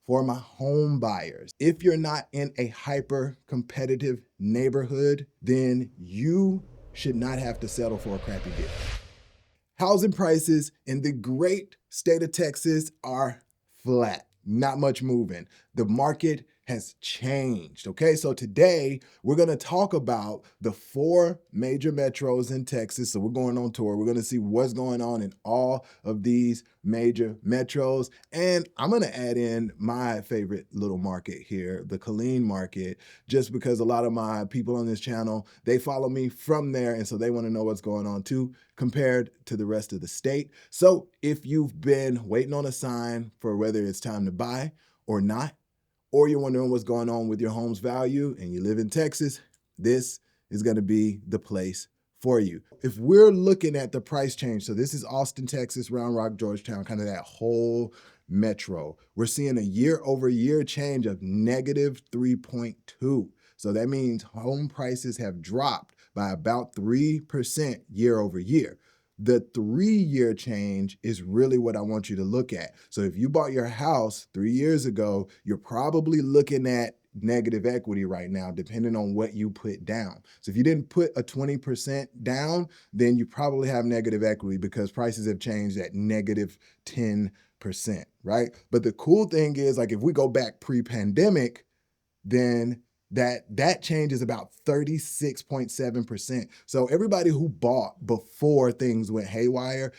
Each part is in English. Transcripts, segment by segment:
for my home buyers. If you're not in a hyper competitive neighborhood, then you should not have to settle for a crappy deal. Housing prices in the great state of Texas are flat, not much moving. The market has changed. Okay, so today we're going to talk about the 4 major metros in Texas. So we're going on tour. We're going to see what's going on in all of these major metros. And I'm going to add in my favorite little market here, the Killeen market, just because a lot of my people on this channel, they follow me from there. And so they want to know what's going on too, compared to the rest of the state. So if you've been waiting on a sign for whether it's time to buy or not, or you're wondering what's going on with your home's value and you live in Texas, this is going to be the place for you. If we're looking at the price change, so this is Austin, Texas, Round Rock, Georgetown, kind of that whole metro, we're seeing a year-over-year change of negative 3.2. So that means home prices have dropped by about 3% year over year. The 3-year change is really what I want you to look at. So if you bought your house 3 years ago, you're probably looking at negative equity right now, depending on what you put down. So if you didn't put a 20% down, then you probably have negative equity because prices have changed at negative 10%, right? But the cool thing is, like, if we go back pre-pandemic, then that change is about 36.7%. So everybody who bought before things went haywire,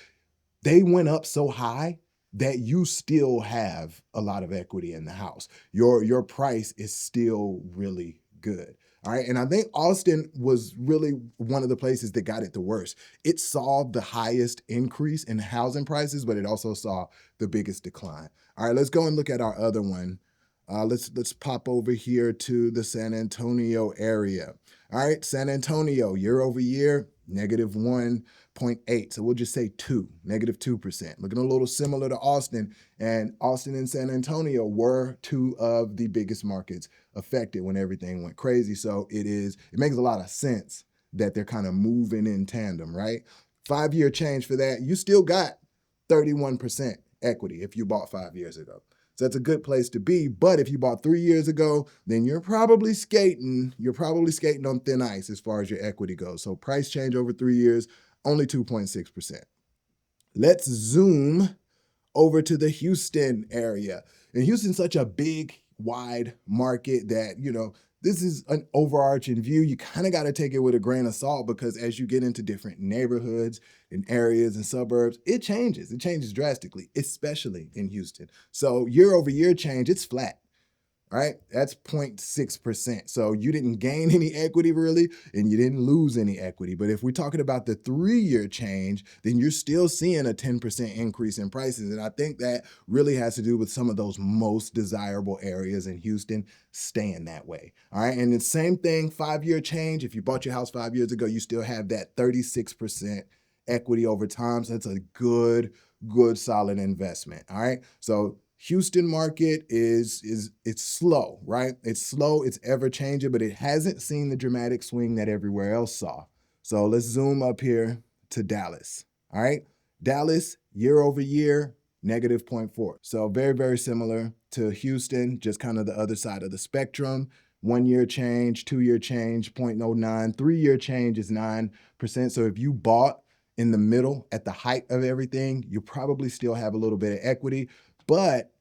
they went up so high that you still have a lot of equity in the house. Your price is still really good. All right. And I think Austin was really one of the places that got it the worst. It saw the highest increase in housing prices, but it also saw the biggest decline. All right, let's go and look at our other one. Let's pop over here to the San Antonio area. All right, San Antonio, year over year, negative 1.8. So we'll just say 2, negative 2%. Looking a little similar to Austin. And Austin and San Antonio were 2 of the biggest markets affected when everything went crazy. So it makes a lot of sense that they're kind of moving in tandem, right? 5-year change for that, you still got 31% equity if you bought 5 years ago. So that's a good place to be. But if you bought 3 years ago, then you're probably skating on thin ice as far as your equity goes. So price change over 3 years, only 2.6%. Let's zoom over to the Houston area. And Houston's such a big, wide market that, this is an overarching view. You kind of got to take it with a grain of salt because as you get into different neighborhoods and areas and suburbs, it changes. It changes drastically, especially in Houston. So year over year change, it's flat. Right? That's 0.6%. So you didn't gain any equity really, and you didn't lose any equity. But if we're talking about the 3-year change, then you're still seeing a 10% increase in prices. And I think that really has to do with some of those most desirable areas in Houston staying that way. All right. And the same thing, 5-year change. If you bought your house 5 years ago, you still have that 36% equity over time. So it's a good, solid investment. All right. So Houston market it's slow, right? It's slow, it's ever changing, but it hasn't seen the dramatic swing that everywhere else saw. So let's zoom up here to Dallas. All right. Dallas, year over year, negative 0.4. So very, very similar to Houston, just kind of the other side of the spectrum. 1-year change, 2-year change, 0.09, 3-year change is 9%. So if you bought in the middle at the height of everything, you probably still have a little bit of equity. But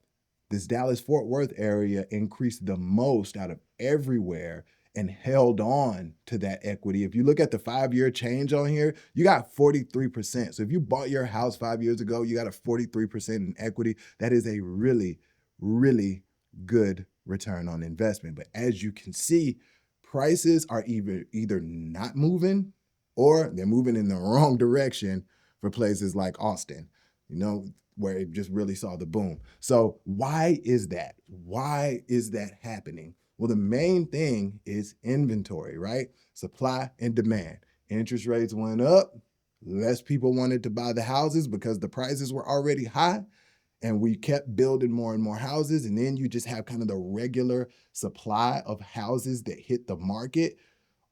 this Dallas-Fort Worth area increased the most out of everywhere and held on to that equity. If you look at the 5-year change on here, you got 43%. So if you bought your house 5 years ago, you got a 43% in equity. That is a really, really good return on investment. But as you can see, prices are either not moving or they're moving in the wrong direction for places like Austin. Where it just really saw the boom. So why is that? Why is that happening? Well, the main thing is inventory, right? Supply and demand. Interest rates went up. Less people wanted to buy the houses because the prices were already high. And we kept building more and more houses. And then you just have kind of the regular supply of houses that hit the market.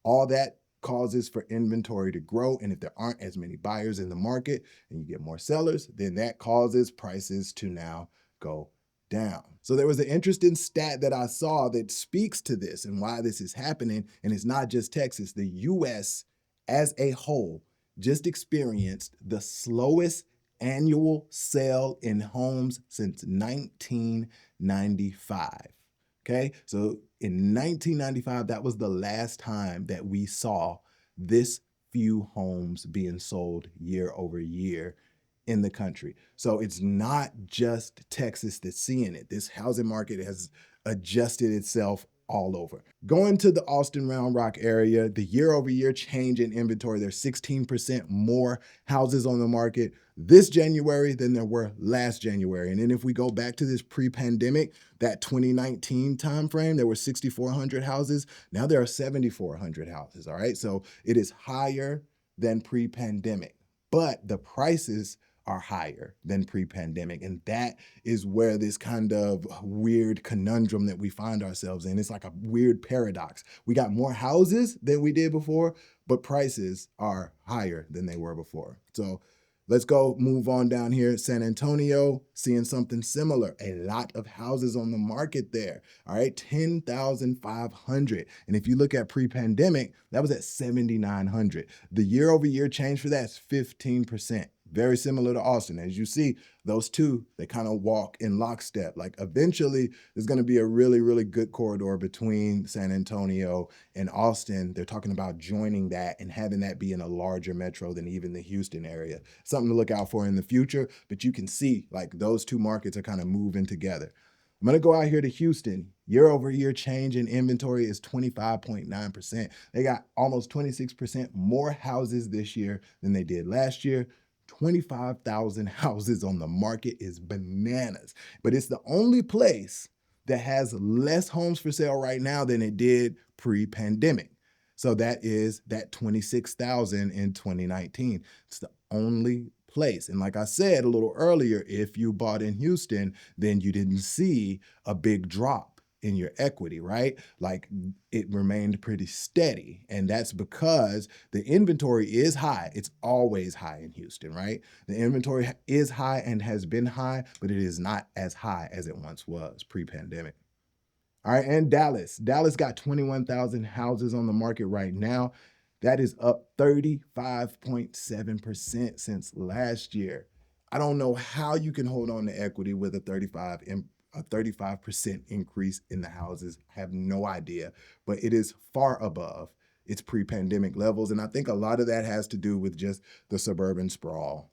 All that causes for inventory to grow. And if there aren't as many buyers in the market and you get more sellers, then that causes prices to now go down. So there was an interesting stat that I saw that speaks to this and why this is happening. And it's not just Texas. The US as a whole just experienced the slowest annual sale in homes since 1995. Okay, so in 1995, that was the last time that we saw this few homes being sold year over year in the country. So it's not just Texas that's seeing it. This housing market has adjusted itself all over. Going to the Austin Round Rock area, the year over year change in inventory, there's 16% more houses on the market this January than there were last January. And then if we go back to this pre-pandemic, that 2019 timeframe, there were 6,400 houses. Now there are 7,400 houses, all right? So it is higher than pre-pandemic, but the prices are higher than pre-pandemic. And that is where this kind of weird conundrum that we find ourselves in. It's like a weird paradox. We got more houses than we did before, but prices are higher than they were before. So let's go move on down here. San Antonio, seeing something similar. A lot of houses on the market there. All right, 10,500. And if you look at pre-pandemic, that was at 7,900. The year over year change for that is 15%. Very similar to Austin. As you see, those two, they kind of walk in lockstep. Like eventually, there's going to be a really, really good corridor between San Antonio and Austin. They're talking about joining that and having that be in a larger metro than even the Houston area. Something to look out for in the future, but you can see like those two markets are kind of moving together. I'm going to go out here to Houston. Year over year change in inventory is 25.9%. They got almost 26% more houses this year than they did last year. 25,000 houses on the market is bananas, but it's the only place that has less homes for sale right now than it did pre-pandemic. So that is that 26,000 in 2019. It's the only place. And like I said a little earlier, if you bought in Houston, then you didn't see a big drop in your equity, right? Like it remained pretty steady. And that's because the inventory is high. It's always high in Houston, right? The inventory is high and has been high, but it is not as high as it once was pre-pandemic. All right, and Dallas. Dallas got 21,000 houses on the market right now. That is up 35.7% since last year. I don't know how you can hold on to equity with a 35% increase in the houses. I have no idea, but it is far above its pre-pandemic levels. And I think a lot of that has to do with just the suburban sprawl.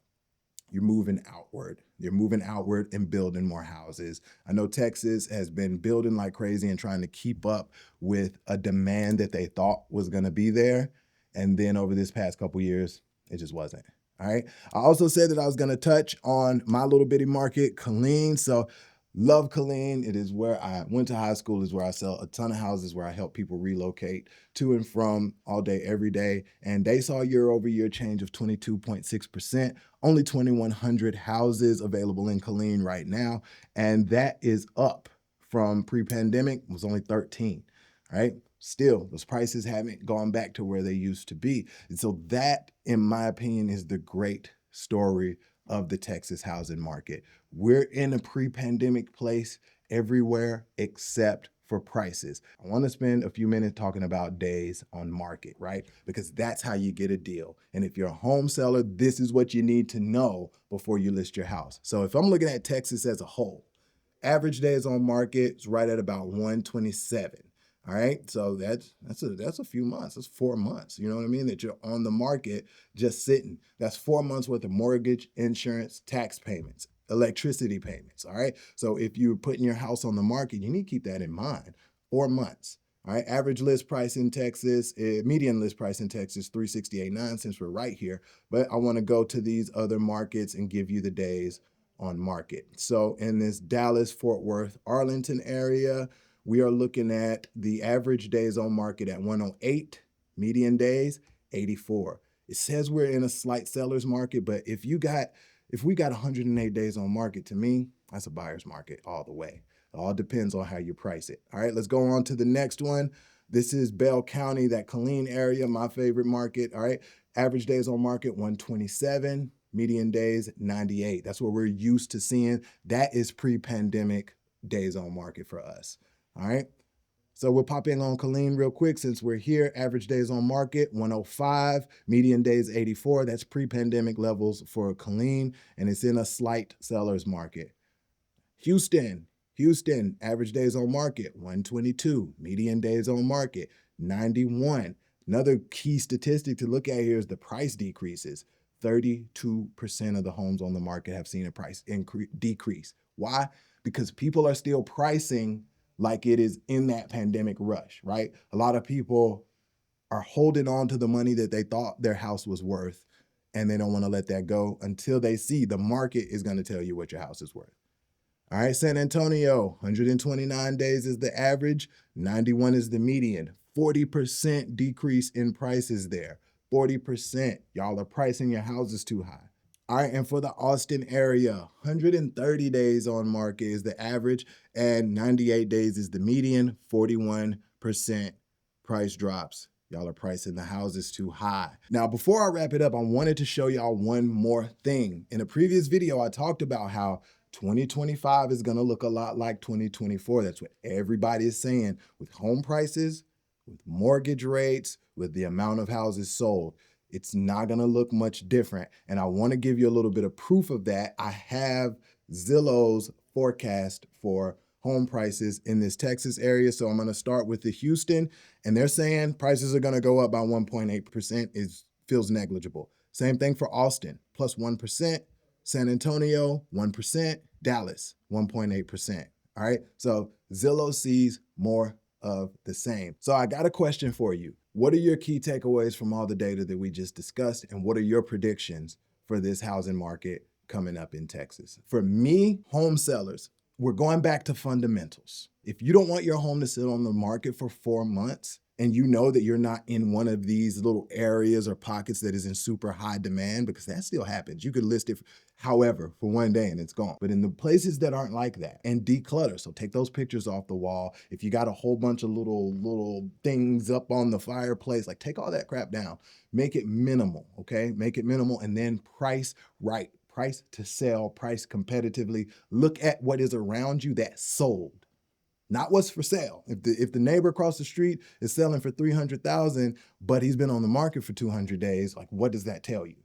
You're moving outward. You're moving outward and building more houses. I know Texas has been building like crazy and trying to keep up with a demand that they thought was going to be there. And then over this past couple years, it just wasn't. All right. I also said that I was going to touch on my little bitty market, Killeen. So love Killeen. It is where I went to high school, is where I sell a ton of houses, where I help people relocate to and from all day, every day. And they saw year over year change of 22.6%, only 2,100 houses available in Killeen right now. And that is up from pre-pandemic, was only 13, right? Still, those prices haven't gone back to where they used to be. And so that, in my opinion, is the great story of the Texas housing market. We're in a pre-pandemic place everywhere except for prices. I want to spend a few minutes talking about days on market, right? Because that's how you get a deal. And if you're a home seller, this is what you need to know before you list your house. So if I'm looking at Texas as a whole, average days on market is right at about 127. All right, so that's a few months. That's 4 months. You know what I mean? That you're on the market just sitting. That's 4 months worth of mortgage, insurance, tax payments, electricity payments. All right. So if you're putting your house on the market, you need to keep that in mind. 4 months. All right. Average list price in Texas, median list price in Texas, 368.9, since we're right here. But I want to go to these other markets and give you the days on market. So in this Dallas, Fort Worth, Arlington area, we are looking at the average days on market at 108, median days 84. It says we're in a slight seller's market, but if we got 108 days on market, to me, that's a buyer's market all the way. It all depends on how you price it. All right, let's go on to the next one. This is Bell County, that Killeen area, my favorite market. All right, average days on market 127, median days 98. That's what we're used to seeing. That is pre-pandemic days on market for us. All right. So we'll pop in on Killeen real quick since we're here. Average days on market, 105. Median days, 84. That's pre-pandemic levels for Killeen, and it's in a slight seller's market. Houston, average days on market, 122. Median days on market, 91. Another key statistic to look at here is the price decreases. 32% of the homes on the market have seen a price decrease. Why? Because people are still pricing like it is in that pandemic rush, right? A lot of people are holding on to the money that they thought their house was worth, and they don't want to let that go until they see the market is going to tell you what your house is worth. All right, San Antonio, 129 days is the average, 91 is the median. 40% decrease in prices there. 40%. Y'all are pricing your houses too high. All right, and for the Austin area, 130 days on market is the average, and 98 days is the median. 41% price drops. Y'all are pricing the houses too high. Now, before I wrap it up, I wanted to show y'all one more thing. In a previous video, I talked about how 2025 is gonna look a lot like 2024. That's what everybody is saying with home prices, with mortgage rates, with the amount of houses sold. It's not gonna look much different. And I wanna give you a little bit of proof of that. I have Zillow's forecast for home prices in this Texas area. So I'm gonna start with the Houston, and they're saying prices are gonna go up by 1.8%. It feels negligible. Same thing for Austin, plus 1%. San Antonio, 1%. Dallas, 1.8%. All right, so Zillow sees more of the same. So I got a question for you. What are your key takeaways from all the data that we just discussed, and what are your predictions for this housing market coming up in Texas? For me, home sellers, we're going back to fundamentals. If you don't want your home to sit on the market for 4 months, and you know that you're not in one of these little areas or pockets that is in super high demand, because that still happens. You could list it however for one day and it's gone. But in the places that aren't like that, and declutter. So take those pictures off the wall. If you got a whole bunch of little things up on the fireplace, like take all that crap down. Make it minimal, okay? Make it minimal, and then price right. Price to sell, price competitively. Look at what is around you that's sold. Not what's for sale. If the neighbor across the street is selling for $300,000, but he's been on the market for 200 days, like what does that tell you?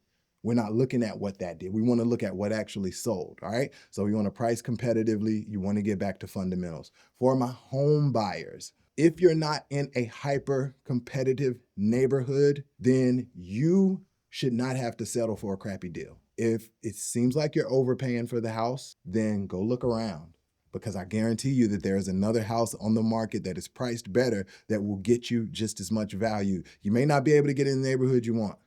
We're not looking at what that did. We want to look at what actually sold, all right? So you want to price competitively. You want to get back to fundamentals. For my home buyers, if you're not in a hyper competitive neighborhood, then you should not have to settle for a crappy deal. If it seems like you're overpaying for the house, then go look around, because I guarantee you that there is another house on the market that is priced better that will get you just as much value. You may not be able to get in the neighborhood you want.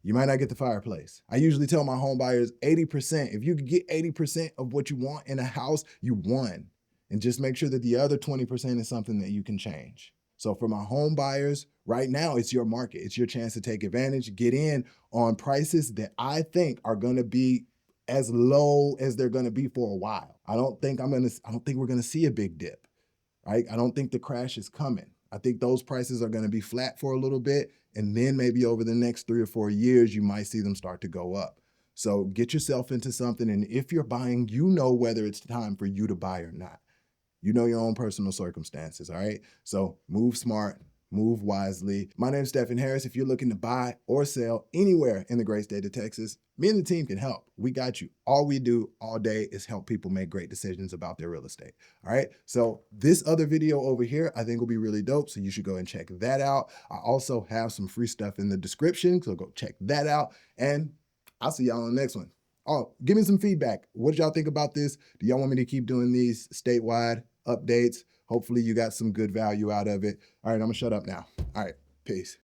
You might not get the fireplace. I usually tell my home buyers 80%. If you could get 80% of what you want in a house, you won. And just make sure that the other 20% is something that you can change. So for my home buyers, right now, it's your market. It's your chance to take advantage, get in on prices that I think are gonna be as low as they're gonna be for a while. I don't think we're gonna see a big dip, right? I don't think the crash is coming. I think those prices are gonna be flat for a little bit, and then maybe over the next 3 or 4 years, you might see them start to go up. So get yourself into something, and if you're buying, you know whether it's time for you to buy or not. You know your own personal circumstances, all right? So move smart, move wisely. My name's Stephen Harris. If you're looking to buy or sell anywhere in the great state of Texas, me and the team can help. We got you. All we do all day is help people make great decisions about their real estate, all right? So this other video over here, I think will be really dope, so you should go and check that out. I also have some free stuff in the description, so go check that out, and I'll see y'all on the next one. Oh, give me some feedback. What did y'all think about this? Do y'all want me to keep doing these statewide updates? Hopefully you got some good value out of it. All right, I'm gonna shut up now. All right, peace.